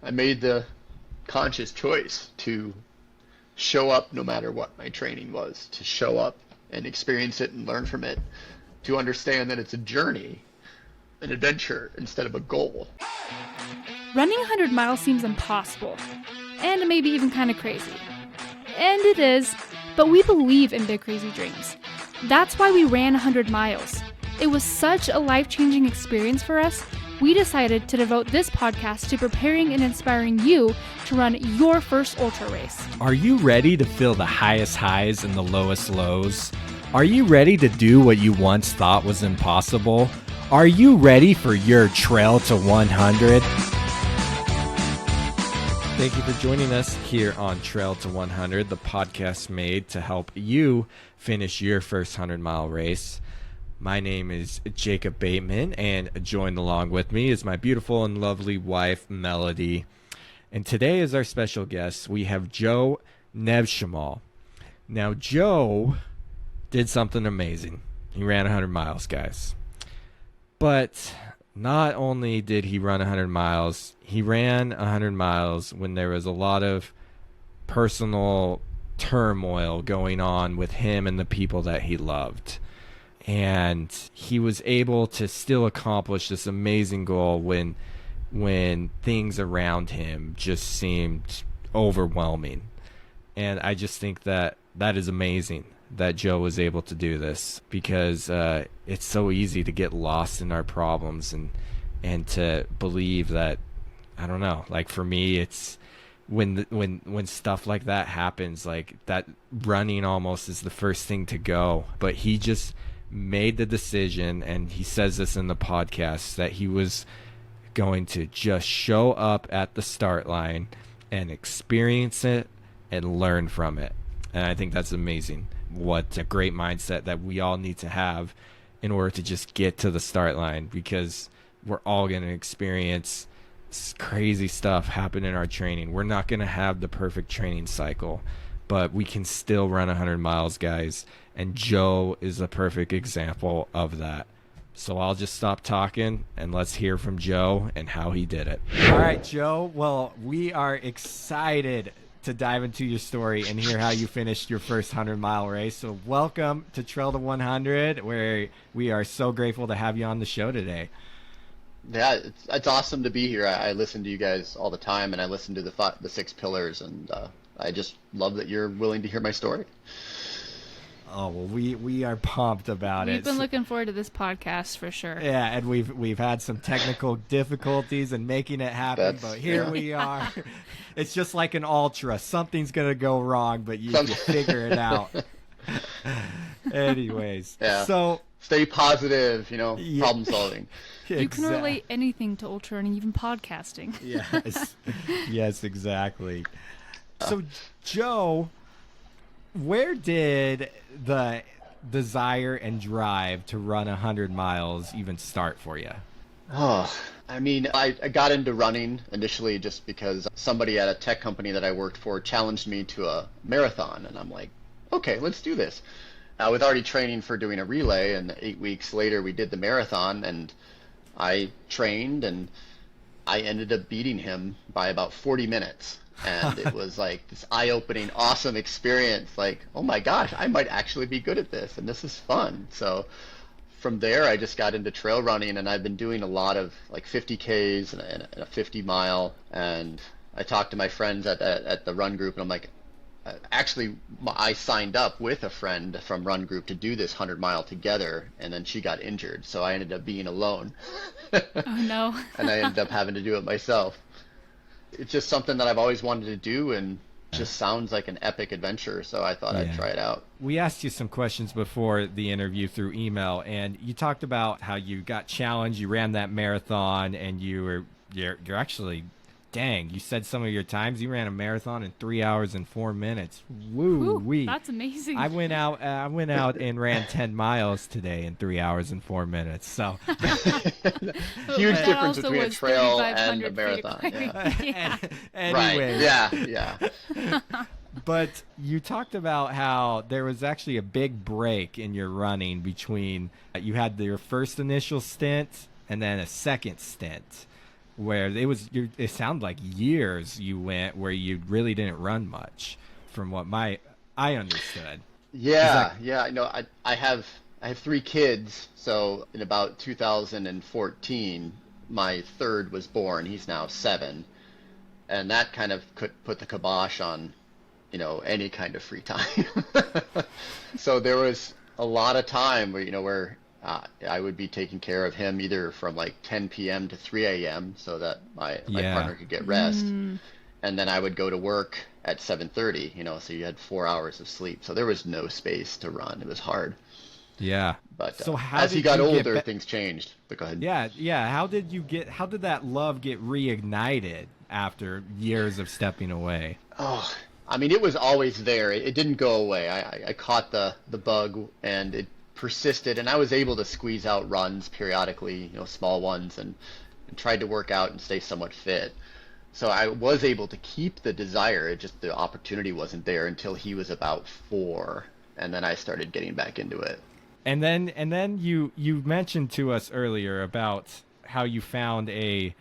I made the conscious choice to show up no matter what my training was, to show up and experience it and learn from it, to understand that it's a journey, an adventure instead of a goal. Running 100 miles seems impossible, and maybe even kind of crazy. And it is, but we believe in big crazy dreams. That's why we ran 100 miles. It was such a life-changing experience for us, we decided to devote this podcast to preparing and inspiring you to run your first ultra race. Are you ready to feel the highest highs and the lowest lows? Are you ready to do what you once thought was impossible? Are you ready for your Trail to 100? Thank you for joining us here on Trail to 100, the podcast made to help you finish your first 100-mile race. My name is Jacob Bateman, and joined along with me is my beautiful and lovely wife, Melody. And today is our special guest. We have Joe Nevshemal. Now, Joe did something amazing. He ran 100 miles, guys. But not only did he run 100 miles, he ran 100 miles when there was a lot of personal turmoil going on with him and the people that he loved. And he was able to still accomplish this amazing goal when things around him just seemed overwhelming. And I just think that is amazing that Joe was able to do this, because it's so easy to get lost in our problems and to believe that, I don't know, like for me, it's when stuff like that happens, like that running almost is the first thing to go. But he just made the decision, and he says this in the podcast, that he was going to just show up at the start line and experience it and learn from it. And I think that's amazing. What a great mindset that we all need to have in order to just get to the start line, because we're all going to experience crazy stuff happen in our training. We're not going to have the perfect training cycle, but we can still run 100 miles, guys. And Joe is a perfect example of that. So I'll just stop talking and let's hear from Joe and how he did it. All right, Joe. Well, we are excited to dive into your story and hear how you finished your first 100-mile race. So welcome to Trail to 100, where we are so grateful to have you on the show today. Yeah, it's awesome to be here. I listen to you guys all the time, and I listen to the 6 pillars, and I just love that you're willing to hear my story. Oh, well, we are pumped about it. We've been looking forward to this podcast for sure. Yeah, and we've had some technical difficulties in making it happen, but here we are. It's just like an ultra. Something's going to go wrong, but you figure it out. Anyways. Yeah. So stay positive, problem solving. You can relate anything to ultra running, even podcasting. Yes. Yes, exactly. So, Joe, where did the desire and drive to run 100 miles even start for you? Oh, I mean, I got into running initially just because somebody at a tech company that I worked for challenged me to a marathon, and I'm like, okay, let's do this. I was already training for doing a relay, and 8 weeks later we did the marathon, and I trained, and I ended up beating him by about 40 minutes. And it was like this eye-opening, awesome experience. Like, oh my gosh, I might actually be good at this, and this is fun. So from there, I just got into trail running, and I've been doing a lot of like 50Ks and a 50-mile. And I talked to my friends at the run group, and I'm like, actually, I signed up with a friend from run group to do this 100-mile together, and then she got injured, so I ended up being alone. Oh no. And I ended up having to do it myself. It's just something that I've always wanted to do, and just sounds like an epic adventure, so I thought I'd try it out. We asked you some questions before the interview through email, and you talked about how you got challenged, you ran that marathon, and you're actually, dang, you said some of your times. You ran a marathon in 3 hours and 4 minutes. Woo-wee. That's amazing. I went out and ran 10 miles today in 3 hours and 4 minutes. So huge difference between a trail and a marathon. Yeah. Anyway. Right. Yeah. But you talked about how there was actually a big break in your running between you had your first initial stint and then a second stint. where it sounded like years you went where you really didn't run much, from what I understood. Yeah, yeah. I have three kids, so in about 2014, my third was born. He's now 7, and that kind of could put the kibosh on, any kind of free time. So there was a lot of time where I would be taking care of him either from like 10 p.m. to 3 a.m. so that my partner could get rest. And then I would go to work at 7:30, so you had 4 hours of sleep. So there was no space to run. It was hard. Yeah. But so as he got older, things changed. But go ahead. Yeah. How did that love get reignited after years of stepping away? Oh, I mean, it was always there. It didn't go away. I caught the bug, and it persisted, and I was able to squeeze out runs periodically, small ones, and tried to work out and stay somewhat fit. So I was able to keep the desire. It just, the opportunity wasn't there until he was about 4, and then I started getting back into it. And then you mentioned to us earlier about how you found a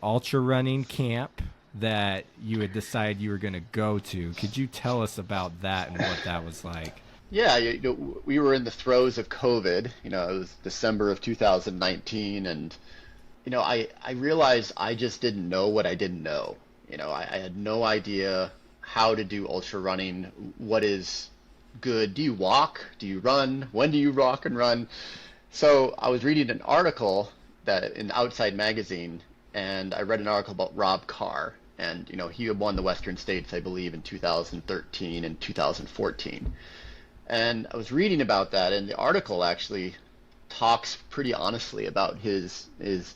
ultra running camp that you had decided you were going to go to. Could you tell us about that and what that was like? Yeah, we were in the throes of COVID. It was December of 2019, and I realized I just didn't know what I didn't know. I had no idea how to do ultra running. What is good? Do you walk? Do you run? When do you walk and run? So I was reading an article that in Outside Magazine, and I read an article about Rob Carr, and he had won the Western States, I believe, in 2013 and 2014. And I was reading about that, and the article actually talks pretty honestly about his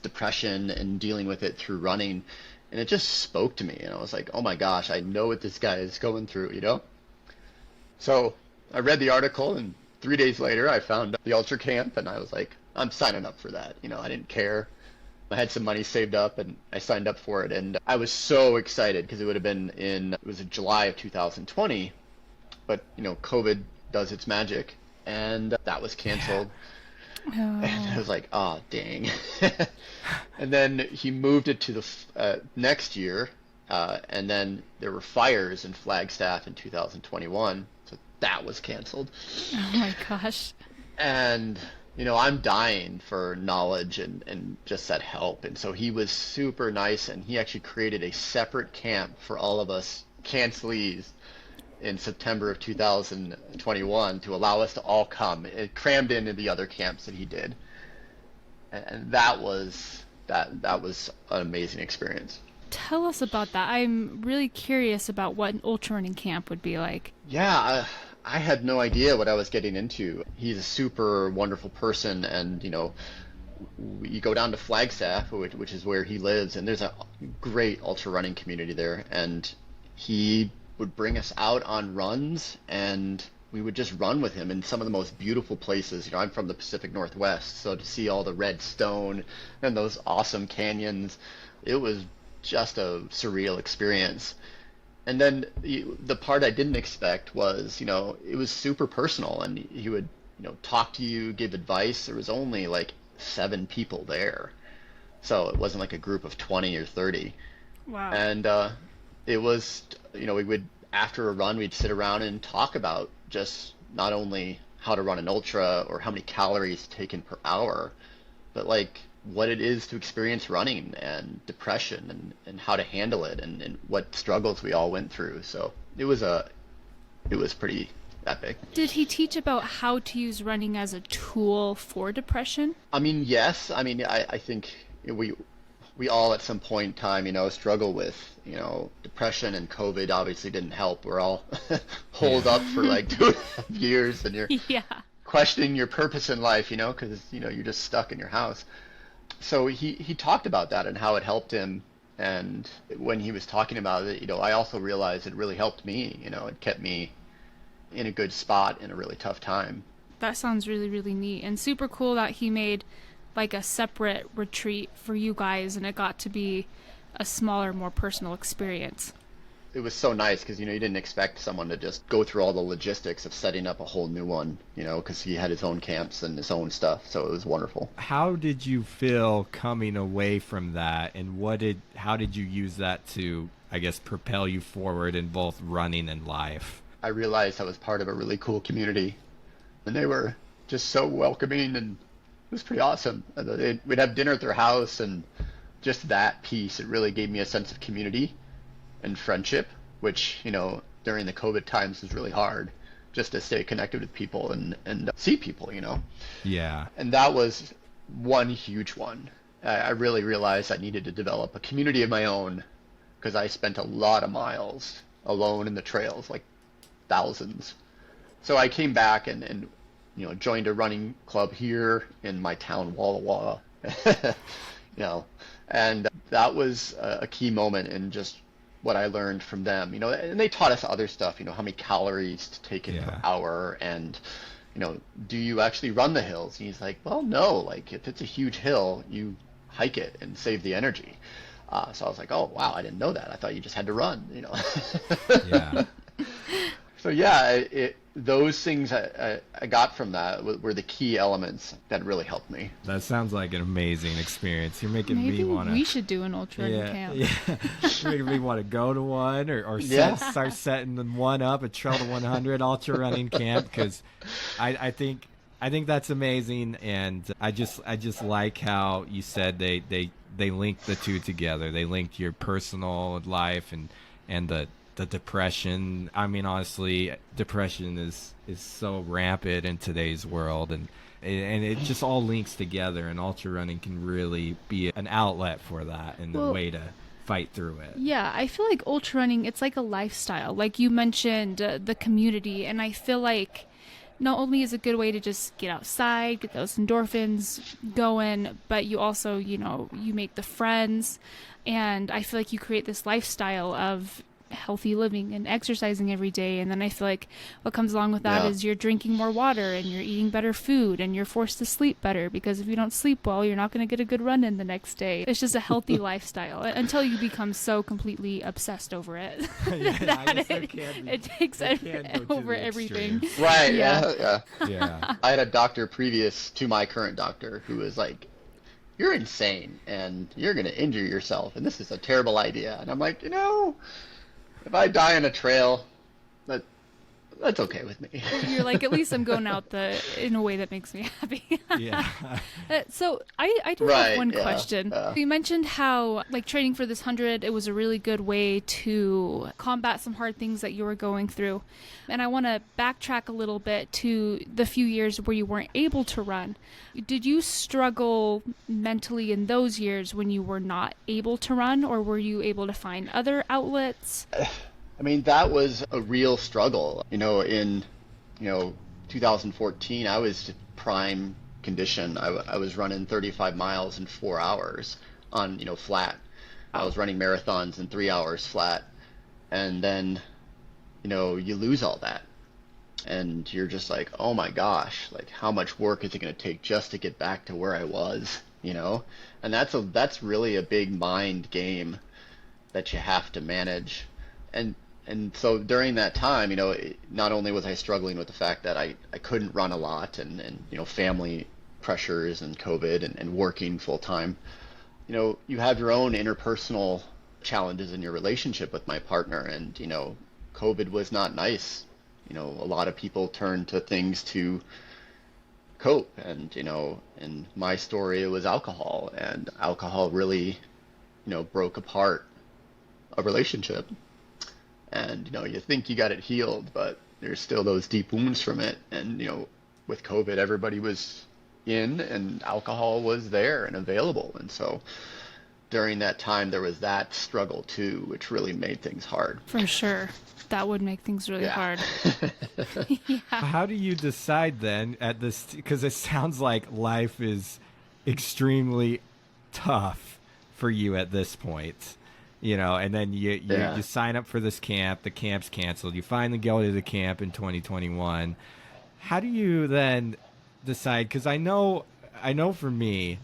depression and dealing with it through running, and it just spoke to me, and I was like, oh my gosh, I know what this guy is going through. So I read the article, and 3 days later I found the ultra camp, and I was like, I'm signing up for that. I didn't care. I had some money saved up, and I signed up for it, and I was so excited because it would have been it was in July of 2020, but COVID does its magic, and that was canceled. And I was like, oh, dang. And then he moved it to the next year, and then there were fires in Flagstaff in 2021, so that was canceled. Oh my gosh. And I'm dying for knowledge and just that help. And so he was super nice, and he actually created a separate camp for all of us cancelees in September of 2021 to allow us to all come. It crammed into the other camps that he did, and that was an amazing experience. Tell us about that. I'm really curious about what an ultra running camp would be like. Yeah, I had no idea what I was getting into. He's a super wonderful person, and you go down to Flagstaff, which is where he lives, and there's a great ultra running community there, and he would bring us out on runs, and we would just run with him in some of the most beautiful places. I'm from the Pacific Northwest, so to see all the red stone and those awesome canyons, it was just a surreal experience. And then the part I didn't expect was, it was super personal, and he would, talk to you, give advice. There was only like 7 people there, so it wasn't like a group of 20 or 30. Wow. And it was, we would, after a run, we'd sit around and talk about just not only how to run an ultra or how many calories taken per hour, but like what it is to experience running and depression and how to handle it and what struggles we all went through. So it was pretty epic. Did he teach about how to use running as a tool for depression? I mean, yes. I mean, I think we all at some point in time, struggle with, depression, and COVID obviously didn't help. We're all holed up for like 2.5 years, and you're questioning your purpose in life, because, you're just stuck in your house. So he talked about that and how it helped him. And when he was talking about it, I also realized it really helped me. It kept me in a good spot in a really tough time. That sounds really, really neat, and super cool that he made like a separate retreat for you guys, and it got to be a smaller, more personal experience. it was so nice because, you didn't expect someone to just go through all the logistics of setting up a whole new one, because he had his own camps and his own stuff. So it was wonderful. How did you feel coming away from that, and how did you use that to, I guess, propel you forward in both running and life? I realized I was part of a really cool community, and they were just so welcoming, and it was pretty awesome. We'd have dinner at their house, and just that piece, it really gave me a sense of community and friendship, which, during the COVID times was really hard, just to stay connected with people and see people, Yeah. And that was one huge one. I really realized I needed to develop a community of my own, because I spent a lot of miles alone in the trails, like thousands. So I came back and joined a running club here in my town, Walla Walla. And that was a key moment in just what I learned from them, and they taught us other stuff, how many calories to take in per hour, and, do you actually run the hills? And he's like, well, no, like if it's a huge hill, you hike it and save the energy. So I was like, oh, wow, I didn't know that. I thought you just had to run, Yeah. So yeah, those things I got from that were the key elements that really helped me. That sounds like an amazing experience. You're making Maybe me want to. we should do an ultra running camp. Yeah. You're making me want to go to one, or start setting one up, a Trail to 100 ultra running camp, because I think that's amazing, and I just like how you said they linked the two together. They linked your personal life and the depression. I mean, honestly, depression is so rampant in today's world, and it just all links together, and ultra running can really be an outlet for that and a way to fight through it. Yeah, I feel like ultra running, it's like a lifestyle. Like you mentioned, the community, and I feel like not only is it a good way to just get outside, get those endorphins going, but you also, you make the friends, and I feel like you create this lifestyle of healthy living and exercising every day. And then I feel like what comes along with that is you're drinking more water and you're eating better food and you're forced to sleep better, because if you don't sleep well, you're not going to get a good run in the next day. It's just a healthy lifestyle until you become so completely obsessed over it that it takes over everything. Right. Yeah. I had a doctor previous to my current doctor who was like, you're insane and you're going to injure yourself and this is a terrible idea. And I'm like, if I die on a trail, that's okay with me. You're like, at least I'm going out in a way that makes me happy. Yeah. So I do have one question. You mentioned how, like, training for this 100, it was a really good way to combat some hard things that you were going through. And I want to backtrack a little bit to the few years where you weren't able to run. Did you struggle mentally in those years when you were not able to run, or were you able to find other outlets? I mean, that was a real struggle. In 2014, I was prime condition. I was running 35 miles in 4 hours on, flat. I was running marathons in 3 hours flat. And then, you lose all that. And you're just like, oh my gosh, like how much work is it going to take just to get back to where I was, And that's really a big mind game that you have to manage. And so during that time, not only was I struggling with the fact that I couldn't run a lot and family pressures and COVID and working full time, you have your own interpersonal challenges in your relationship with my partner. And, COVID was not nice. A lot of people turn to things to cope. And, in my story, it was alcohol. And alcohol really, broke apart a relationship. And, you think you got it healed, but there's still those deep wounds from it. And, with COVID, everybody was in and alcohol was there and available. And so during that time, there was that struggle too, which really made things hard. For sure. That would make things really hard. Yeah. How do you decide then at this, because it sounds like life is extremely tough for you at this point. And then you sign up for this camp, the camp's canceled, you finally go to the camp in 2021. How do you then decide? Because I know for me,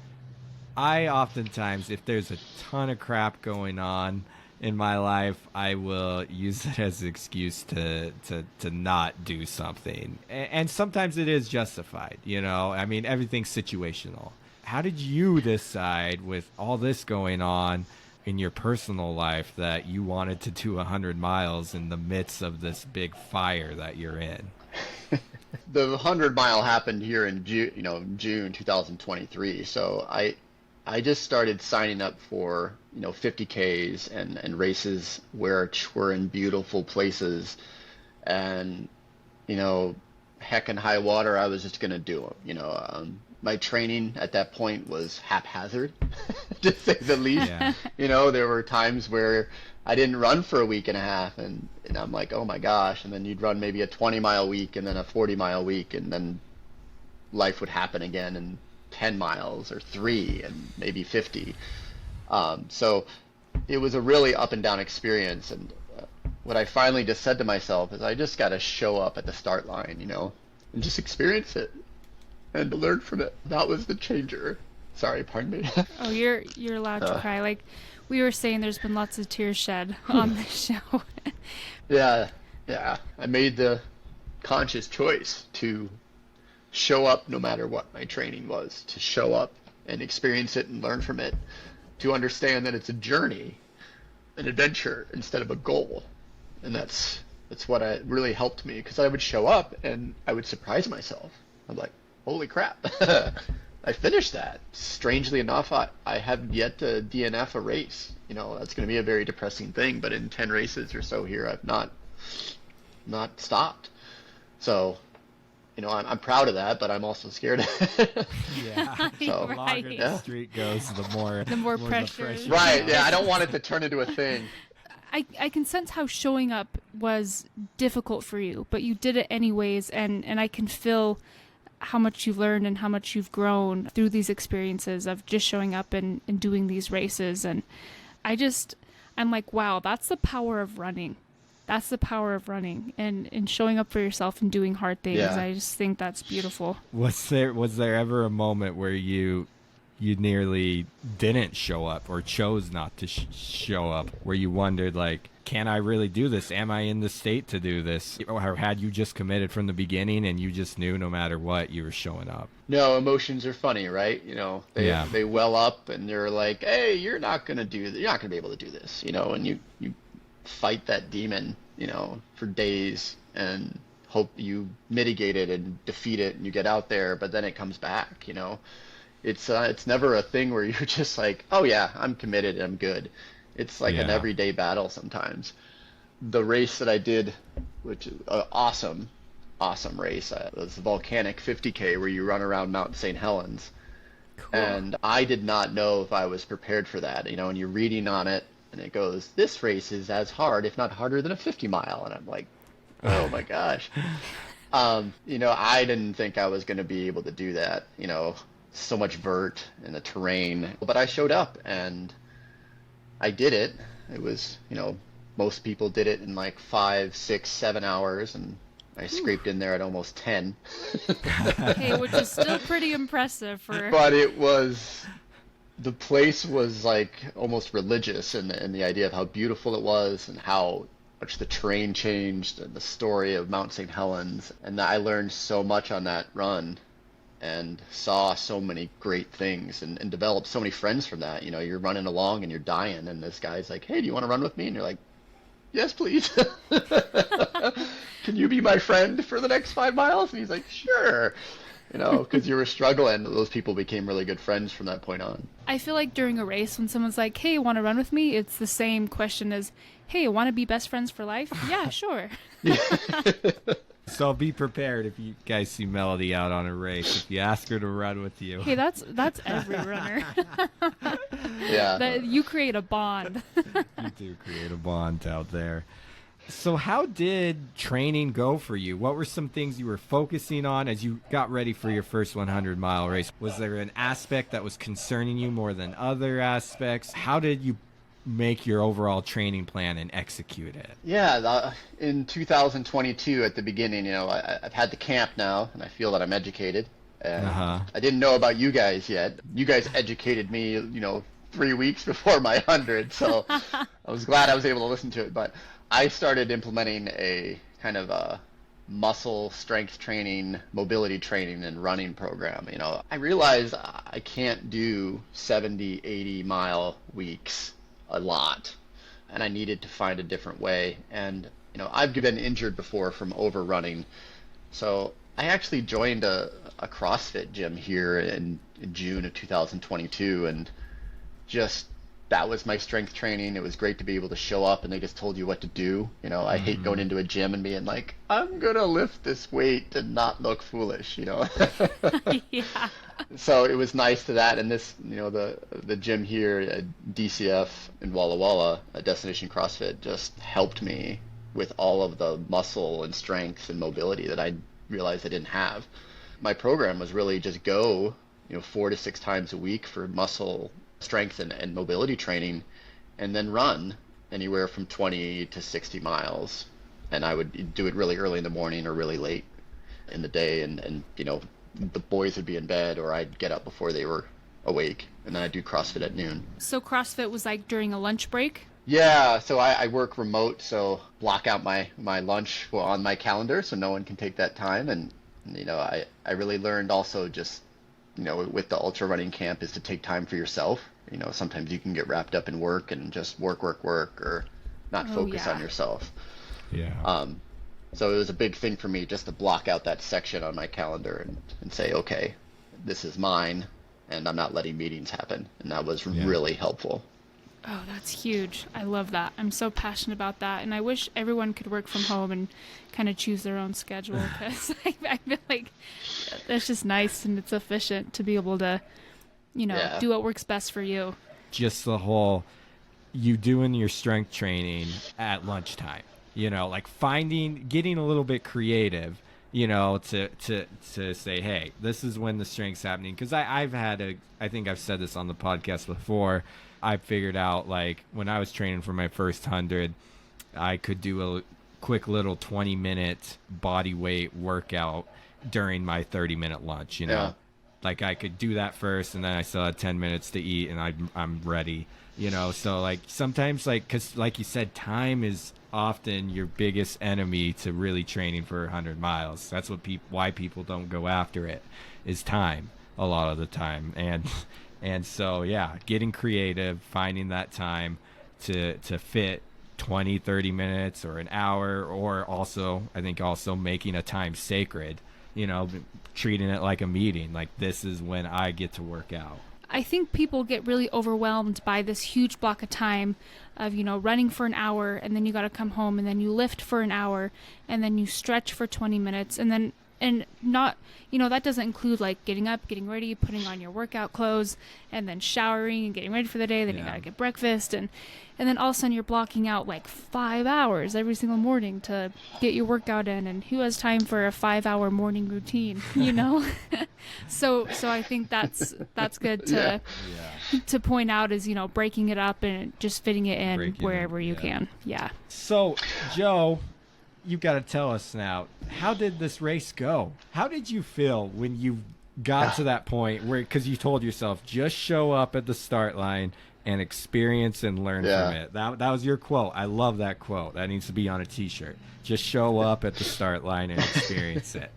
I oftentimes, if there's a ton of crap going on in my life, I will use it as an excuse to not do something. And sometimes it is justified, you know? I mean, everything's situational. How did you decide, with all this going on in your personal life, that you wanted to do 100 miles in the midst of this big fire that you're in? The 100-mile happened here in June 2023. So I just started signing up for 50Ks and races which were in beautiful places, and heck and high water, I was just gonna do them. My training at that point was haphazard, to say the least. Yeah. There were times where I didn't run for a week and a half, and I'm like, oh my gosh, and then you'd run maybe a 20-mile week and then a 40-mile week, and then life would happen again, and 10 miles or 3 and maybe 50. So it was a really up and down experience. And what I finally just said to myself is I just got to show up at the start line, and just experience it and learn from it. That was the changer. Sorry, pardon me. Oh, you're allowed to cry. Like we were saying, there's been lots of tears shed on this show. Yeah. I made the conscious choice to show up no matter what my training was, to show up and experience it and learn from it, to understand that it's a journey, an adventure instead of a goal. And that's what really helped me, because I would show up and I would surprise myself. I'm like, holy crap, I finished that. Strangely enough, I have yet to DNF a race. That's going to be a very depressing thing, but in 10 races or so here, I've not stopped. So I'm proud of that, but I'm also scared. Yeah. So, the longer the streak goes, the more pressure. Right. Yeah. I don't want it to turn into a thing. I can sense how showing up was difficult for you, but you did it anyways, and I can feel how much you've learned and how much you've grown through these experiences of just showing up and doing these races. And I'm like, wow, that's the power of running. That's the power of running and showing up for yourself and doing hard things. Yeah. I just think that's beautiful. Was there ever a moment where you nearly didn't show up or chose not to show up, where you wondered, like, can I really do this? Am I in the state to do this? Or had you just committed from the beginning and you just knew no matter what you were showing up? No, emotions are funny, right? They well up and you're like, hey, you're not going to be able to do this, and you fight that demon, for days and hope you mitigate it and defeat it and you get out there, but then it comes back, It's never a thing where you're just like, oh yeah, I'm committed, I'm good. It's like an everyday battle sometimes. The race that I did, which is an awesome race, was the volcanic 50K where you run around Mount St. Helens. Cool. And I did not know if I was prepared for that, and you're reading on it and it goes, this race is as hard, if not harder than a 50 mile. And I'm like, oh my gosh. I didn't think I was going to be able to do that, so much vert in the terrain, but I showed up and I did it. It was, most people did it in like 5, 6, 7 hours, and I scraped in there at almost 10. Hey, which is still pretty impressive for. But the place was like almost religious in the idea of how beautiful it was and how much the terrain changed and the story of Mount St. Helens. And I learned so much on that run and saw so many great things and developed so many friends from that. You're running along and you're dying, and this guy's like, hey, do you want to run with me? And you're like, yes, please. Can you be my friend for the next 5 miles? And he's like, sure. Because you were struggling. Those people became really good friends from that point on. I feel like during a race, when someone's like, hey, want to run with me? It's the same question as, hey, want to be best friends for life? Yeah, sure. So be prepared if you guys see Melody out on a race. If you ask her to run with you. Hey, that's every runner. Yeah. You create a bond. You do create a bond out there. So how did training go for you? What were some things you were focusing on as you got ready for your first 100-mile race? Was there an aspect that was concerning you more than other aspects? How did you make your overall training plan and execute it? Yeah, in 2022 at the beginning, I've had the camp now, and I feel that I'm educated. And I didn't know about you guys yet. You guys educated me, 3 weeks before my 100. So I was glad I was able to listen to it. But I started implementing a kind of a muscle strength training, mobility training, and running program. I realized I can't do 70, 80-mile weeks a lot, and I needed to find a different way. And I've been injured before from overrunning, so I actually joined a CrossFit gym here in June of 2022, and just that was my strength training. It was great to be able to show up and they just told you what to do. I hate going into a gym and being like, I'm gonna lift this weight and not look foolish. Yeah. So it was nice to that. And this, the gym here at DCF in Walla Walla, Destination CrossFit, just helped me with all of the muscle and strength and mobility that I realized I didn't have. My program was really just go, 4 to 6 times a week for muscle strength and mobility training, and then run anywhere from 20 to 60 miles. And I would do it really early in the morning or really late in the day, and the boys would be in bed or I'd get up before they were awake, and then I'd do CrossFit at noon. So CrossFit was like during a lunch break? Yeah, so I work remote, so block out my lunch on my calendar so no one can take that time. And I really learned also just with the ultra running camp is to take time for yourself. Sometimes you can get wrapped up in work and just work, or not focus on yourself. Yeah. So it was a big thing for me just to block out that section on my calendar and say, okay, this is mine, and I'm not letting meetings happen. And that was really helpful. Oh, that's huge. I love that. I'm so passionate about that. And I wish everyone could work from home and kind of choose their own schedule, because I feel like that's just nice and it's efficient to be able to, do what works best for you. Just the whole, you doing your strength training at lunchtime, like getting a little bit creative, to say, hey, this is when the strength's happening. Because I think I've said this on the podcast before. I figured out, like, when I was training for my first 100, I could do a quick little 20-minute body weight workout during my 30-minute lunch, Yeah. Like, I could do that first, and then I still had 10 minutes to eat, and I'm ready, So, like, sometimes, like, because, like you said, time is often your biggest enemy to really training for 100 miles. That's why people don't go after it, is time a lot of the time. And so, yeah, getting creative, finding that time to fit 20, 30 minutes or an hour, or also, I think also making a time sacred, treating it like a meeting. Like, this is when I get to work out. I think people get really overwhelmed by this huge block of time of, running for an hour, and then you got to come home, and then you lift for an hour, and then you stretch for 20 minutes, and not, that doesn't include like getting up, getting ready, putting on your workout clothes, and then showering and getting ready for the day. Then you gotta get breakfast, and then all of a sudden you're blocking out like 5 hours every single morning to get your workout in. And who has time for a 5-hour morning routine, So I think that's good to point out, is breaking it up and just fitting it in wherever you can. Yeah. So, Joe, you've got to tell us now, how did this race go? How did you feel when you got to that point where, because you told yourself, just show up at the start line and experience and learn from it? That was your quote. I love that quote. That needs to be on a t-shirt. Just show up at the start line and experience it.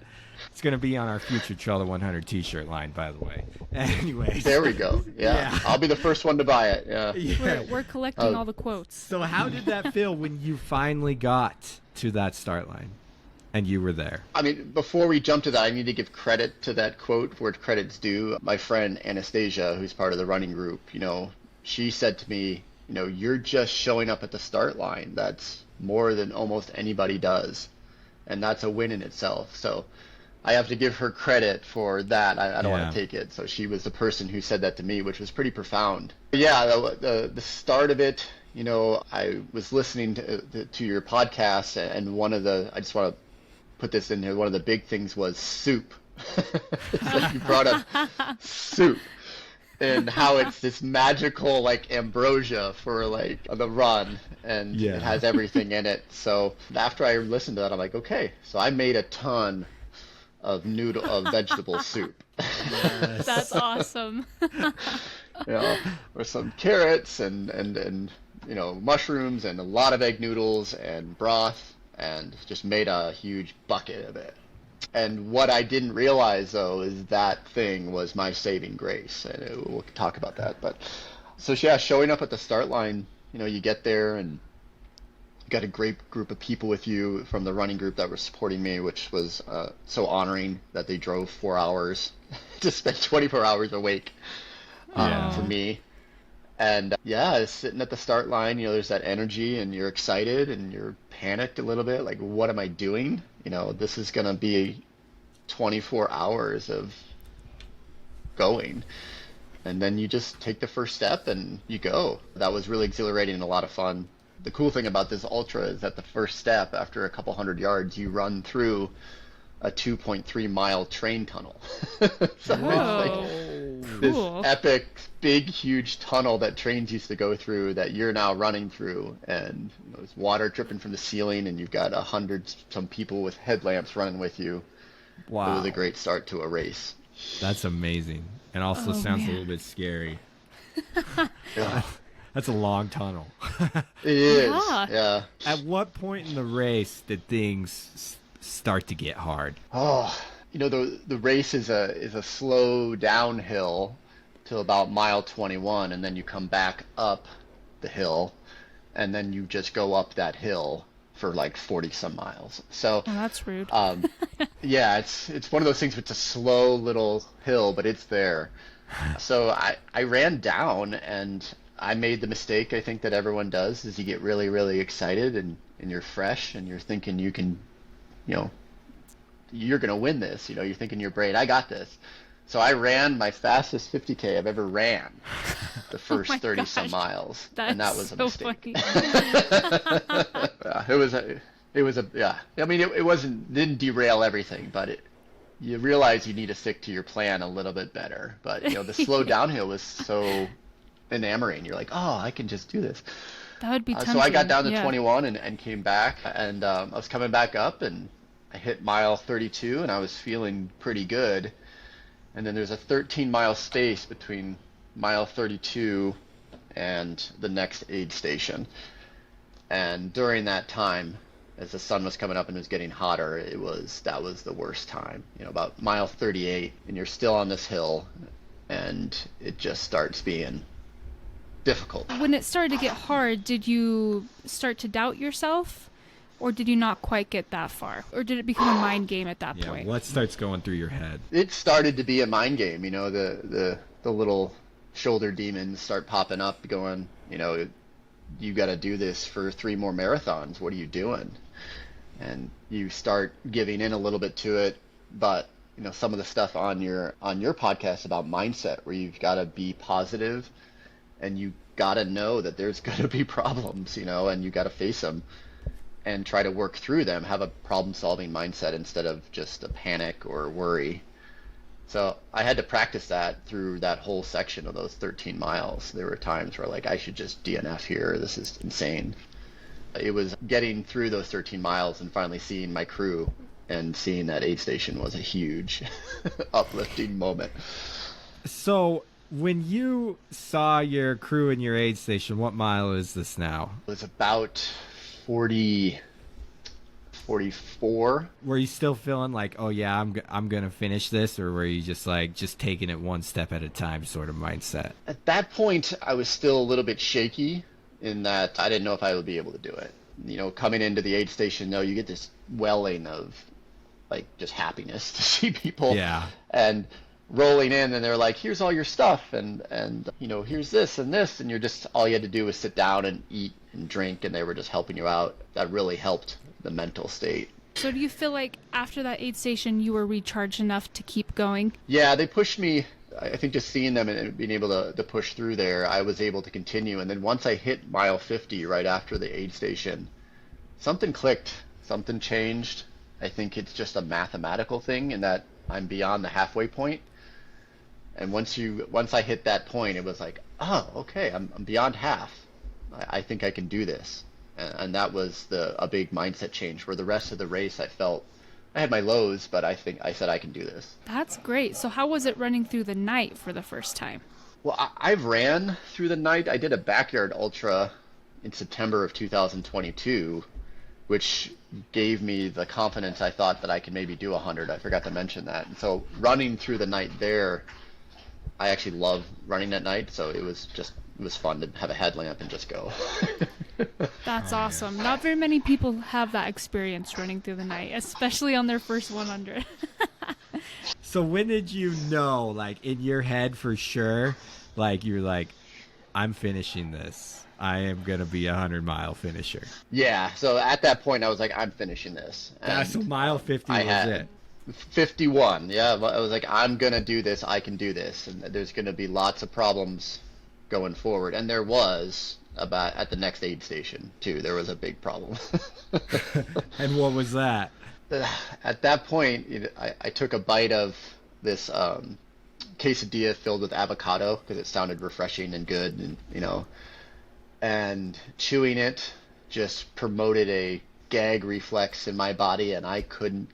It's going to be on our future Trail to 100 t-shirt line, by the way. Anyways. There we go. Yeah. I'll be the first one to buy it. Yeah. We're collecting all the quotes. So how did that feel when you finally got to that start line and you were there? I mean, before we jump to that, I need to give credit to that quote where credit's due. My friend Anastasia, who's part of the running group, she said to me, you're just showing up at the start line. That's more than almost anybody does. And that's a win in itself. So I have to give her credit for that. I don't want to take it. So she was the person who said that to me, which was pretty profound. But yeah, the start of it, I was listening to your podcast, and I just want to put this in here, one of the big things was soup. So you brought up soup and how it's this magical like ambrosia for like the run, and it has everything in it. So after I listened to that, I'm like, okay. So I made a ton of vegetable soup. Yes. That's awesome. With some carrots and mushrooms and a lot of egg noodles and broth, and just made a huge bucket of it. And what I didn't realize, though, is that thing was my saving grace. And we'll talk about that. But so, yeah, showing up at the start line, you get there and you got a great group of people with you from the running group that were supporting me, which was so honoring that they drove 4 hours to spend 24 hours awake for me. And sitting at the start line, there's that energy and you're excited and you're panicked a little bit. Like, what am I doing? This is going to be 24 hours of going. And then you just take the first step and you go. That was really exhilarating and a lot of fun. The cool thing about this ultra is that the first step, after a couple hundred yards, you run through a 2.3 mile train tunnel. So this epic, big, huge tunnel that trains used to go through that you're now running through, and there's water dripping from the ceiling, and you've got 100 some people with headlamps running with you. Wow. It was a great start to a race. That's amazing. And also sounds a little bit scary. That's a long tunnel. It is. Yeah. At what point in the race did things start to get hard? Oh, the race is a slow downhill till about mile 21, and then you come back up the hill, and then you just go up that hill for like 40 some miles. So that's rude. Yeah, it's one of those things. It's a slow little hill, but it's there. So I ran down, and I made the mistake I think that everyone does, is you get really, really excited and you're fresh and you're thinking you can, you're going to win this. You're thinking in your brain, I got this. So I ran my fastest 50K I've ever ran the first 30 some miles. And that was a mistake. I mean, it didn't derail everything, but you realize you need to stick to your plan a little bit better. But, the slow downhill was so enamoring. You're like, oh, I can just do this. That would be tempting. So I got down to 21 and came back, and I was coming back up, and I hit mile 32, and I was feeling pretty good. And then there's a 13-mile space between mile 32 and the next aid station. And during that time, as the sun was coming up and it was getting hotter, that was the worst time. About mile 38, and you're still on this hill, and it just starts being difficult. When it started to get hard, did you start to doubt yourself? Or did you not quite get that far? Or did it become a mind game at that point? What starts going through your head? It started to be a mind game. The little shoulder demons start popping up going, you got to do this for 3 more marathons. What are you doing? And you start giving in a little bit to it. But, some of the stuff on your podcast about mindset, where you've got to be positive and you got to know that there's going to be problems, and you got to face them and try to work through them, have a problem-solving mindset instead of just a panic or worry. So I had to practice that through that whole section of those 13 miles. There were times where I should just DNF here. This is insane. It was getting through those 13 miles and finally seeing my crew and seeing that aid station was a huge uplifting moment. So when you saw your crew in your aid station, what mile is this now? It was about 44. Were you still feeling like, oh yeah, I'm gonna finish this, or were you just taking it one step at a time sort of mindset? At that point, I was still a little bit shaky in that I didn't know if I would be able to do it. Coming into the aid station, though, you get this welling of just happiness to see people. Yeah. And rolling in, and they're like, here's all your stuff, and here's this and this, and all you had to do was sit down and eat and drink, and they were just helping you out. That really helped the mental state. So do you feel like after that aid station you were recharged enough to keep going? Yeah, they pushed me. I think just seeing them and being able to push through there, I was able to continue. And then once I hit mile 50 right after the aid station, something clicked, something changed. I think it's just a mathematical thing in that I'm beyond the halfway point. And once I hit that point, it was like, oh, okay, I'm beyond half. I think I can do this. And that was a big mindset change, where the rest of the race I felt I had my lows, but I think I said I can do this. That's great. So how was it running through the night for the first time? Well, I've ran through the night. I did a backyard ultra in September of 2022, which gave me the confidence I thought that I could maybe do 100. I forgot to mention that. And so running through the night there, I actually love running at night. So it was fun to have a headlamp and just go. That's awesome. Not very many people have that experience running through the night, especially on their first 100. So when did you know, like in your head for sure, like you're like, I'm finishing this. I am going to be a 100-mile finisher. Yeah. So at that point, I was like, I'm finishing this. And So mile 50 was it. 51. Yeah. I was like, I'm going to do this. I can do this. And there's going to be lots of problems going forward. And there was about at the next aid station too. There was a big problem. And what was that? At that point, I took a bite of this quesadilla filled with avocado because it sounded refreshing and good, and and chewing it just promoted a gag reflex in my body, and I couldn't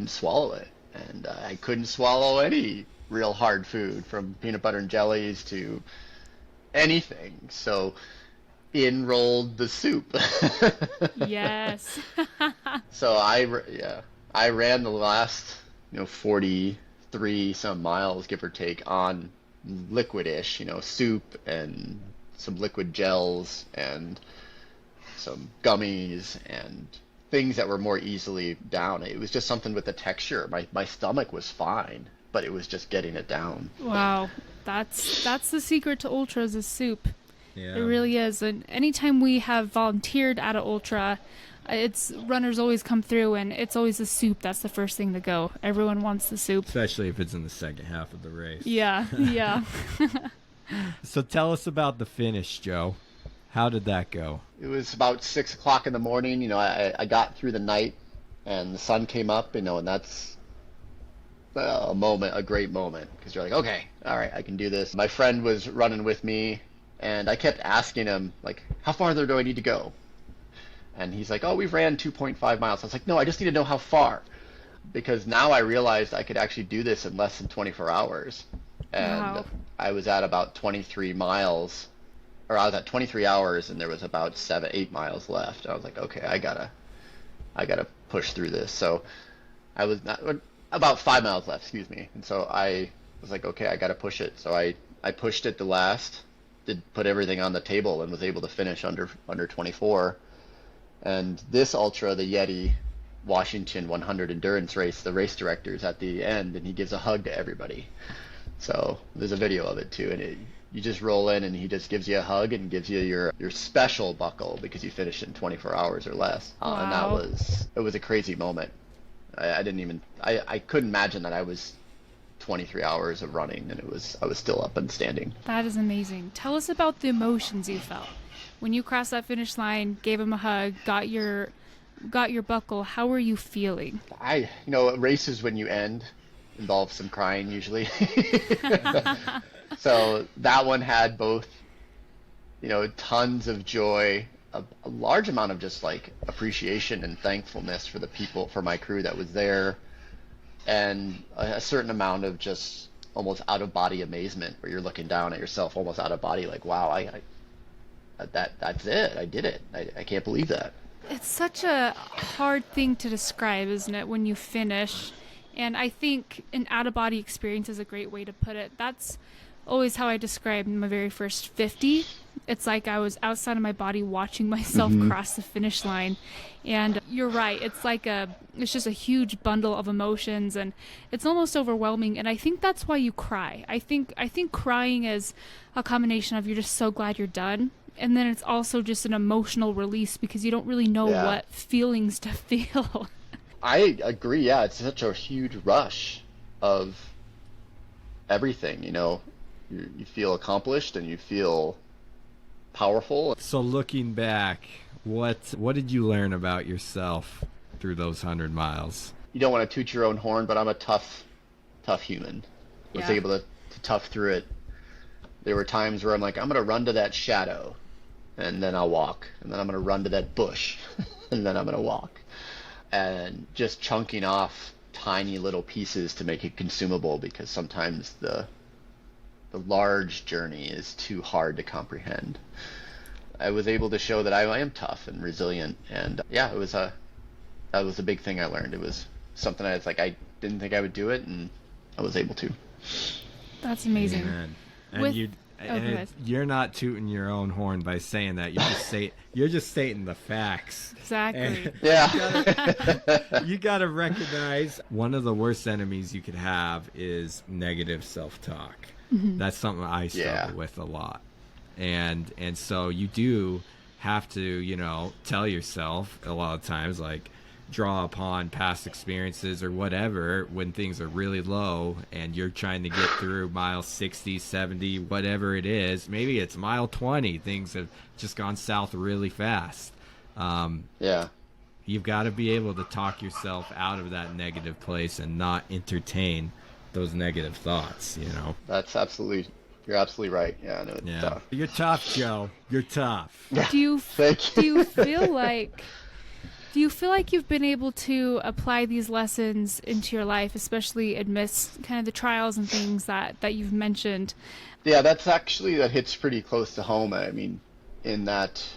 swallow it, and I couldn't swallow any real hard food, from peanut butter and jellies to anything. So in rolled the soup. Yes. So I ran the last 43 some miles, give or take, on liquid-ish, soup and some liquid gels and some gummies and things that were more easily down. It was just something with the texture. My stomach was fine, but it was just getting it down. Wow. That's the secret to ultras is soup. Yeah. It really is. And anytime we have volunteered at an ultra, it's runners always come through, and it's always the soup that's the first thing to go. Everyone wants the soup. Especially if it's in the second half of the race. Yeah, yeah. So tell us about the finish, Joe. How did that go? It was about 6 o'clock in the morning. I got through the night, and the sun came up. And that's a great moment, because you're like, okay, all right, I can do this. My friend was running with me, and I kept asking him, like, how farther do I need to go? And he's like, oh, we've ran 2.5 miles. I was like, no, I just need to know how far, because now I realized I could actually do this in less than 24 hours. And Wow. I was at about 23 miles, or I was at 23 hours, and there was about 8 miles left. I was like, okay, I gotta push through this. So I was about 5 miles left, excuse me. And so I was like, okay, I gotta push it. So I pushed it the last, did put everything on the table, and was able to finish under 24. And this ultra, the Yeti Washington 100 endurance race, the race director's at the end, and he gives a hug to everybody. So there's a video of it too, and you just roll in, and he just gives you a hug and gives you your special buckle because you finished in 24 hours or less. And Wow. it was a crazy moment. I couldn't imagine that I was 23 hours of running, and I was still up and standing. That is amazing. Tell us about the emotions you felt when you crossed that finish line, gave him a hug, got your buckle. How were you feeling? Races when you end involve some crying usually. So that one had both, tons of joy, a large amount of just like appreciation and thankfulness for the people, for my crew that was there, and a certain amount of just almost out of body amazement, where you're looking down at yourself almost out of body, like, wow, that's it. I did it. I can't believe that. It's such a hard thing to describe, isn't it, when you finish? And I think an out-of-body experience is a great way to put it. That's always how I described my very first 50. It's like I was outside of my body watching myself cross the finish line. And you're right. It's just a huge bundle of emotions, and it's almost overwhelming. And I think that's why you cry. I think crying is a combination of you're just so glad you're done. And then it's also just an emotional release because you don't really know what feelings to feel. I agree. Yeah, it's such a huge rush of everything. You feel accomplished and you feel powerful. So looking back, what did you learn about yourself through those 100 miles? You don't want to toot your own horn, but I'm a tough human. I was able to tough through it. There were times where I'm like, I'm going to run to that shadow, and then I'll walk. And then I'm going to run to that bush, and then I'm going to walk. and just chunking off tiny little pieces to make it consumable, because sometimes the large journey is too hard to comprehend. I was able to show that I am tough and resilient, and yeah, that was a big thing I learned. It was something I was like, I didn't think I would do it, and I was able to. That's amazing. Amen. And With- you, go and ahead. you're not tooting your own horn by saying that. You're just stating the facts. Exactly. Yeah. You got to recognize one of the worst enemies you could have is negative self-talk. That's something I struggle with a lot. And so you do have to, you know, tell yourself a lot of times, like, draw upon past experiences or whatever when things are really low and you're trying to get through mile 60, 70, whatever it is. Maybe it's mile 20. Things have just gone south really fast. Yeah. You've got to be able to talk yourself out of that negative place and not entertain those negative thoughts, you know? You're absolutely right. Yeah, no, it's Yeah. tough. You're tough, Joe. You're tough. Do you Thank do you. you feel like you've been able to apply these lessons into your life, especially amidst kind of the trials and things that you've mentioned? Yeah, that hits pretty close to home. I mean, in that,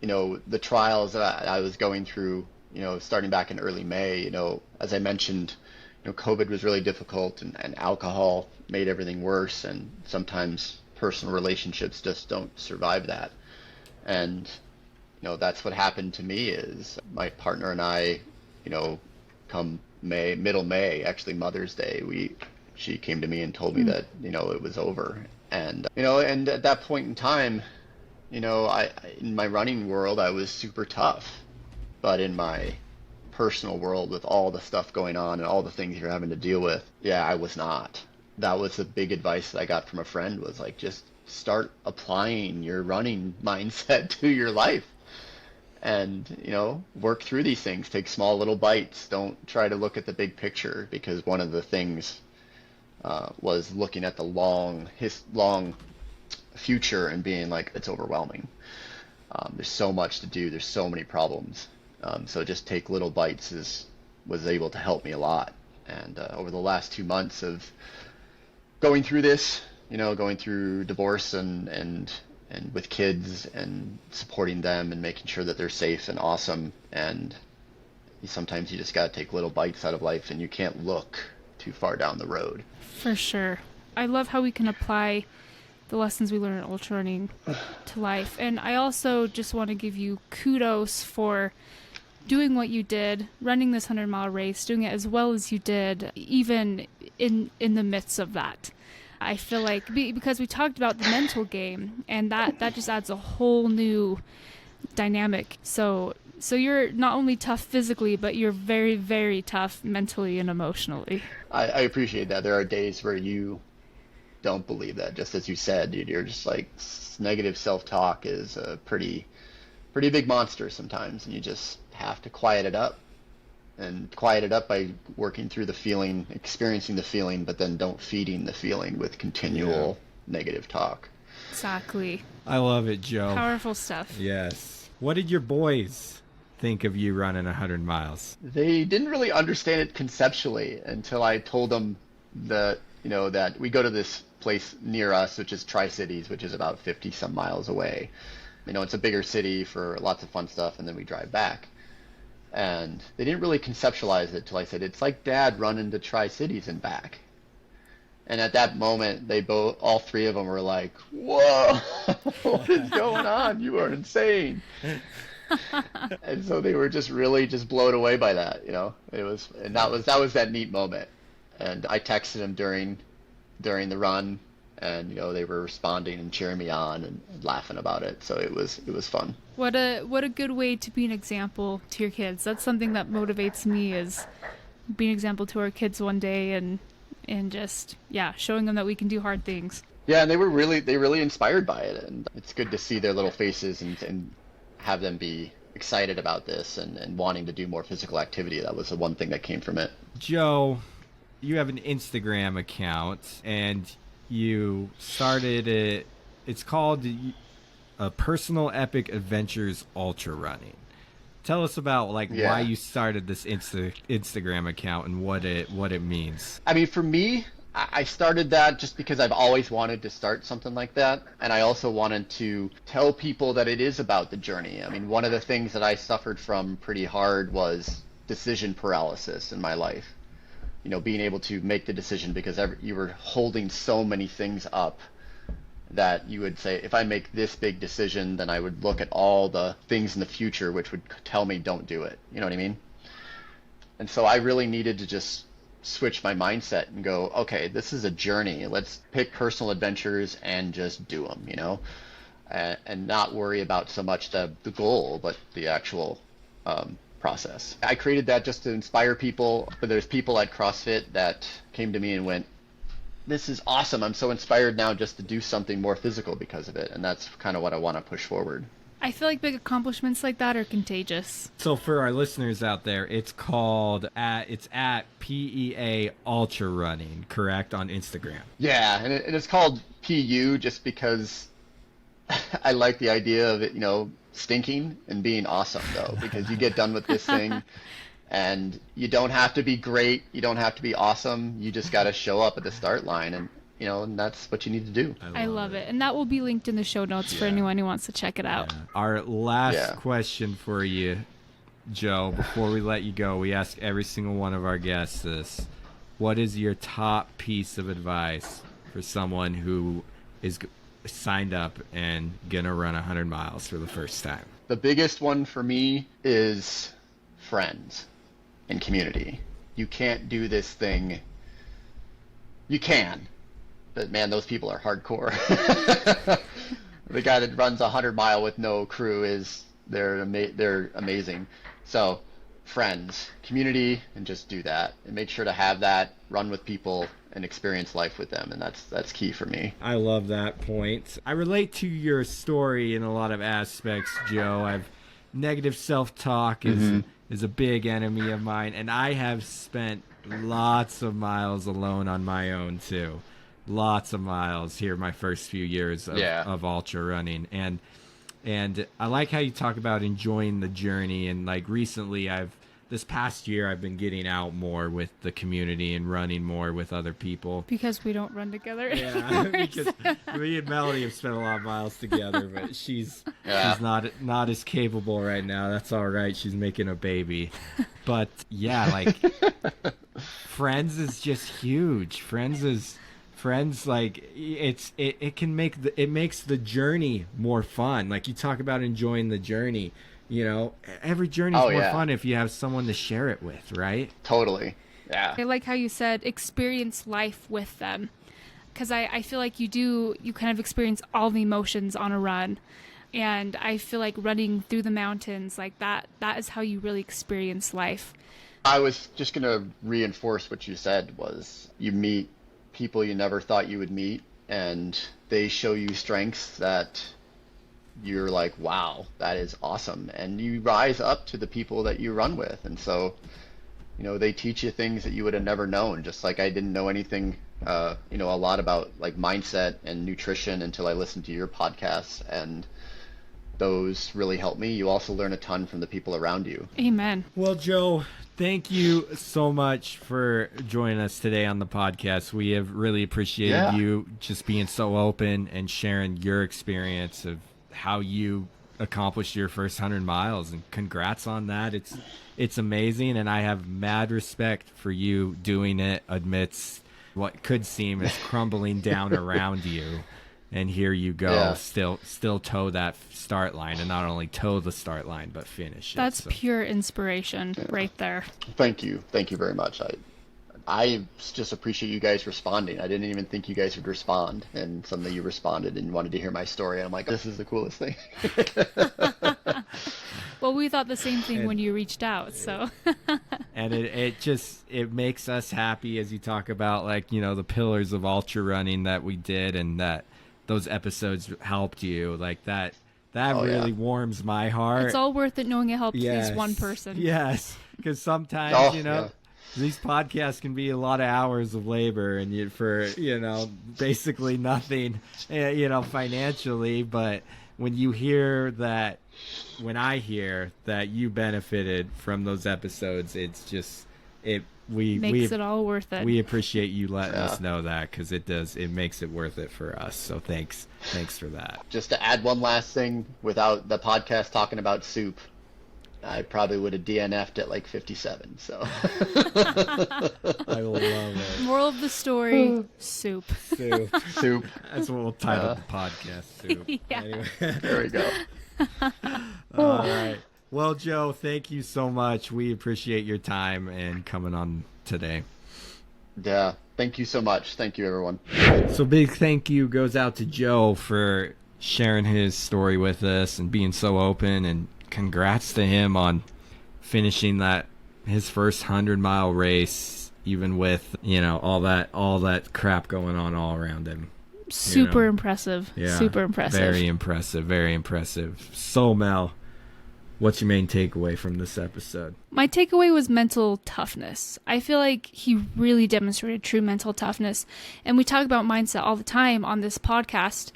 you know, the trials that I was going through, you know, starting back in early May, you know, as I mentioned, you know, COVID was really difficult, and alcohol made everything worse, and sometimes personal relationships just don't survive that. And, you know, that's what happened to me. Is my partner and I, you know, come middle May, actually Mother's Day, she came to me and told me that, you know, it was over. And, you know, and at that point in time, you know, in my running world, I was super tough, but in my personal world, with all the stuff going on and all the things you're having to deal with, yeah, I was not. That was the big advice that I got from a friend, was like, just start applying your running mindset to your life, and, you know, work through these things. Take small little bites. Don't try to look at the big picture, because one of the things was looking at the long future and being like, it's overwhelming. There's so much to do. There's so many problems. So just take little bites was able to help me a lot. And over the last 2 months of going through this, you know, going through divorce and with kids and supporting them and making sure that they're safe and awesome. And sometimes you just got to take little bites out of life, and you can't look too far down the road. For sure. I love how we can apply the lessons we learn in ultra running to life. And I also just want to give you kudos for doing what you did, running this 100-mile race, doing it as well as you did, even in the midst of that. I feel like, because we talked about the mental game, and that just adds a whole new dynamic. So you're not only tough physically, but you're very, very tough mentally and emotionally. I appreciate that. There are days where you don't believe that. Just as you said, dude, you're just like, negative self-talk is a pretty big monster sometimes, and you just have to quiet it up. And quiet it up by working through the feeling, experiencing the feeling, but then don't feeding the feeling with continual negative talk. Exactly. I love it, Joe. Powerful stuff. Yes. What did your boys think of you running 100 miles? They didn't really understand it conceptually until I told them that, you know, that we go to this place near us, which is Tri-Cities, which is about 50 some miles away. You know, it's a bigger city for lots of fun stuff, and then we drive back. And they didn't really conceptualize it till I said, it's like Dad running to Tri-Cities and back. And at that moment, all three of them were like, whoa, what is going on? You are insane. And so they were just really just blown away by that, you know. That was that neat moment. And I texted them during the run, and, you know, they were responding and cheering me on and laughing about it. So it was fun. What a good way to be an example to your kids. That's something that motivates me, is being an example to our kids one day, and just, yeah, showing them that we can do hard things. Yeah, and they really inspired by it, and it's good to see their little faces and have them be excited about this and wanting to do more physical activity. That was the one thing that came from it. Joe, you have an Instagram account, and you started it. It's called Personal Epic Adventures Ultra Running. Tell us about like Yeah. why you started this Instagram account and what it means. I mean, for me, I started that just because I've always wanted to start something like that. And I also wanted to tell people that it is about the journey. I mean, one of the things that I suffered from pretty hard was decision paralysis in my life. You know, being able to make the decision because you were holding so many things up that you would say, if I make this big decision, then I would look at all the things in the future which would tell me don't do it. You know what I mean? And so I really needed to just switch my mindset and go, okay, this is a journey. Let's pick personal adventures and just do them, you know, and not worry about so much the goal, but the actual process. I created that just to inspire people, but there's people at CrossFit that came to me and went, this is awesome. I'm so inspired now just to do something more physical because of it. And that's kind of what I want to push forward. I feel like big accomplishments like that are contagious. So for our listeners out there, it's called it's at PEA Ultra Running, correct, on Instagram. Yeah, and it's called PU just because I like the idea of it, you know, stinking and being awesome though, because you get done with this thing and you don't have to be great, you don't have to be awesome, you just got to show up at the start line, and you know, and that's what you need to do. I love it. And that will be linked in the show notes for anyone who wants to check it out. Yeah. Our last question for you, Joe, before we let you go, we ask every single one of our guests this. What is your top piece of advice for someone who is signed up and gonna run 100 miles for the first time? The biggest one for me is friends and community. You can't do this thing. You can, but man, those people are hardcore. The guy that runs 100-mile with no crew they're amazing. So friends, community, and just do that and make sure to have that, run with people and experience life with them, and that's key for me. I love that point. I relate to your story in a lot of aspects, Joe. Negative self-talk is a big enemy of mine, and I have spent lots of miles alone on my own too. Lots of miles here my first few years of ultra running, and I like how you talk about enjoying the journey. And like recently, this past year I've been getting out more with the community and running more with other people. Because we don't run together. Yeah, because me and Melody have spent a lot of miles together, but she's not as capable right now. That's all right. She's making a baby. But yeah, like friends is just huge. Friends like it makes the journey more fun. Like you talk about enjoying the journey. You know, every journey is more fun if you have someone to share it with, right? Totally. Yeah. I like how you said experience life with them, because I feel like you kind of experience all the emotions on a run, and I feel like running through the mountains like that is how you really experience life. I was just going to reinforce what you said was you meet people you never thought you would meet, and they show you strengths that you're like, wow, that is awesome. And you rise up to the people that you run with. And so, you know, they teach you things that you would have never known. Just like I didn't know anything, a lot about like mindset and nutrition until I listened to your podcasts. And those really helped me. You also learn a ton from the people around you. Amen. Well, Joe, thank you so much for joining us today on the podcast. We have really appreciated you just being so open and sharing your experience of how you accomplished your first 100 miles, and congrats on that. It's amazing, and I have mad respect for you doing it amidst what could seem as crumbling down around you, and here you go, still toe that start line, and not only toe the start line but finish it. That's pure inspiration right there. Thank you very much. I just appreciate you guys responding. I didn't even think you guys would respond, and suddenly you responded and wanted to hear my story. I'm like, this is the coolest thing. Well, we thought the same thing when you reached out, so. And it makes us happy as you talk about, like, you know, the pillars of ultra running that we did, and that those episodes helped you. Like that really warms my heart. It's all worth it knowing it helped at least one person. Yes, because sometimes, these podcasts can be a lot of hours of labor, and for basically nothing, financially. But when you hear that when I hear that you benefited from those episodes, it's just Makes it all worth it. We appreciate you letting us know that, because it makes it worth it for us. So thanks for that. Just to add one last thing, without the podcast talking about soup, I probably would have DNF'd at like 57. So I love it. Moral of the story: soup. Soup. That's what we'll title the podcast. Soup. Yeah. Anyway. There we go. All right. Well, Joe, thank you so much. We appreciate your time and coming on today. Yeah. Thank you so much. Thank you, everyone. So big thank you goes out to Joe for sharing his story with us and being so open, and congrats to him on finishing his first 100-mile race, even with, all that crap going on all around him. Super impressive. Yeah. Super impressive. Very impressive. Very impressive. So, Mel, what's your main takeaway from this episode? My takeaway was mental toughness. I feel like he really demonstrated true mental toughness. And we talk about mindset all the time on this podcast.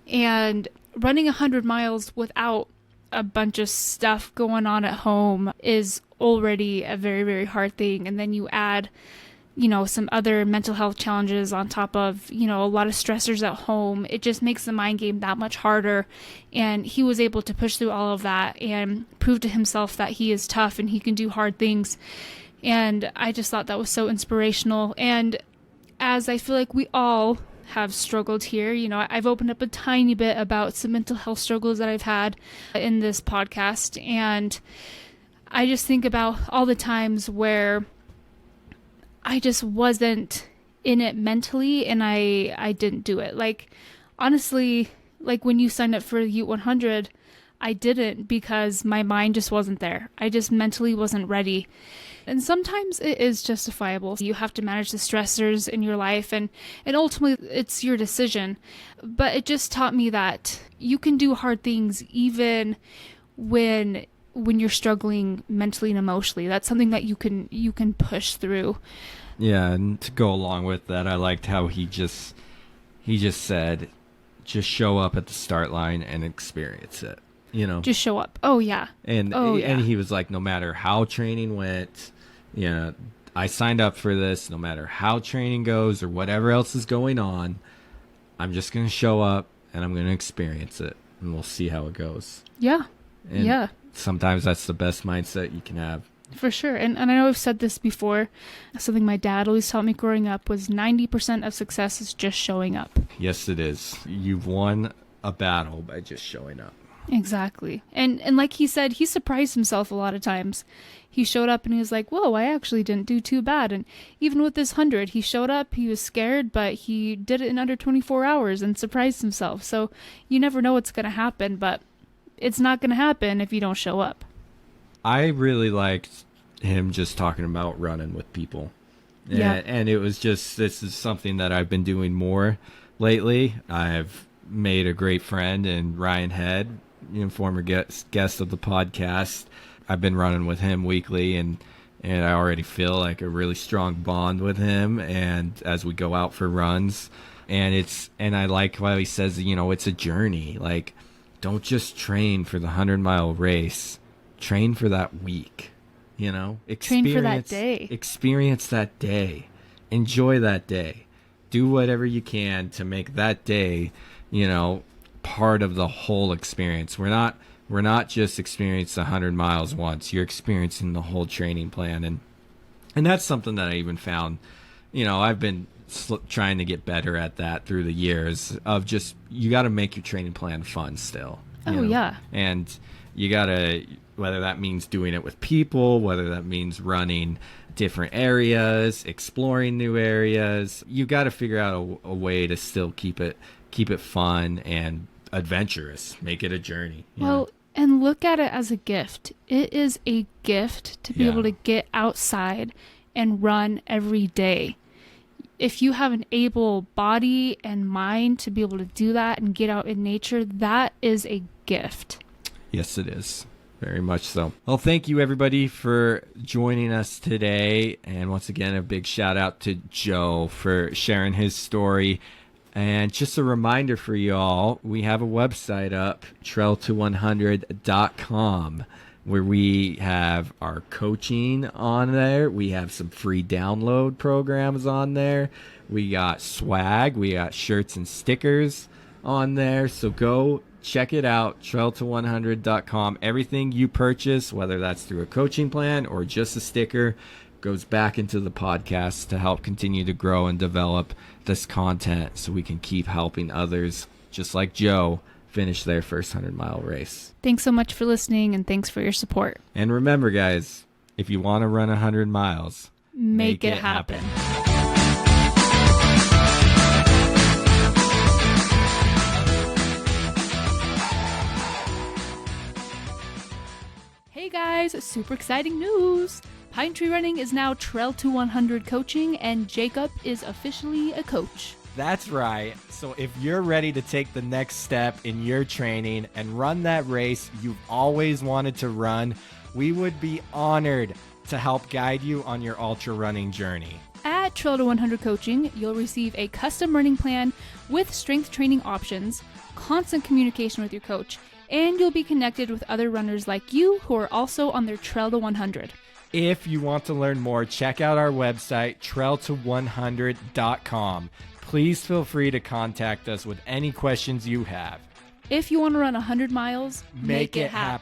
And running 100 miles without a bunch of stuff going on at home is already a very, very hard thing. And then you add, some other mental health challenges on top of, a lot of stressors at home. It just makes the mind game that much harder. And he was able to push through all of that and prove to himself that he is tough and he can do hard things. And I just thought that was so inspirational. And as I feel like we all have struggled here, I've opened up a tiny bit about some mental health struggles that I've had in this podcast. And I just think about all the times where I just wasn't in it mentally and I didn't do it. Like, honestly, like when you signed up for the Ute 100, I didn't because my mind just wasn't there. I just mentally wasn't ready. And sometimes it is justifiable. You have to manage the stressors in your life and ultimately it's your decision. But it just taught me that you can do hard things even when you're struggling mentally and emotionally. That's something that you can push through. Yeah, and to go along with that, I liked how he just said, just show up at the start line and experience it. Just show up. Oh yeah. And he was like, no matter how training went, I signed up for this. No matter how training goes or whatever else is going on, I'm just gonna show up and I'm gonna experience it, and we'll see how it goes. Yeah. And yeah. Sometimes that's the best mindset you can have. For sure. And I know I've said this before. Something my dad always taught me growing up was 90% of success is just showing up. Yes, it is. You've won a battle by just showing up. Exactly. And like he said, he surprised himself a lot of times. He showed up and he was like, whoa, I actually didn't do too bad. And even with this 100, he showed up, he was scared, but he did it in under 24 hours and surprised himself. So you never know what's going to happen, but it's not going to happen if you don't show up. I really liked him just talking about running with people. Yeah. And it was just, this is something that I've been doing more lately. I've made a great friend in Ryan Head, former guest of the podcast. I've been running with him weekly, and I already feel like a really strong bond with him. And as we go out for runs, and I like how he says, it's a journey. Like, don't just train for the 100-mile race. Train for that week, Train for that day. Experience that day. Enjoy that day. Do whatever you can to make that day, part of the whole experience. We're not just experiencing 100 miles once. You're experiencing the whole training plan. And that's something that I even found, I've been trying to get better at that through the years of just, you got to make your training plan fun still. Yeah. And you got to, whether that means doing it with people, whether that means running different areas, exploring new areas, you got to figure out a way to still keep it fun and adventurous, make it a journey. Well, and look at it as a gift. It is a gift to be able to get outside and run every day. If you have an able body and mind to be able to do that and get out in nature, that is a gift. Yes, it is. Very much so. Well, thank you, everybody, for joining us today. And once again, a big shout out to Joe for sharing his story. And just a reminder for you all, we have a website up, trail to100.com, where we have our coaching on there. We have some free download programs on there. We got swag. We got shirts and stickers on there. So go check it out, trail to100.com. Everything you purchase, whether that's through a coaching plan or just a sticker, goes back into the podcast to help continue to grow and develop this content so we can keep helping others, just like Joe, finish their first 100-mile race. Thanks so much for listening, and thanks for your support. And remember, guys, if you want to run 100 miles, Make it happen. Hey guys, super exciting news! Pine Tree Running is now Trail to 100 coaching, and Jacob is officially a coach. That's right. So if you're ready to take the next step in your training and run that race you've always wanted to run, we would be honored to help guide you on your ultra running journey. At Trail to 100 Coaching, you'll receive a custom running plan with strength training options, constant communication with your coach, and you'll be connected with other runners like you who are also on their Trail to 100. If you want to learn more, check out our website, trail to100.com. Please feel free to contact us with any questions you have. If you want to run 100 miles, Make it happen.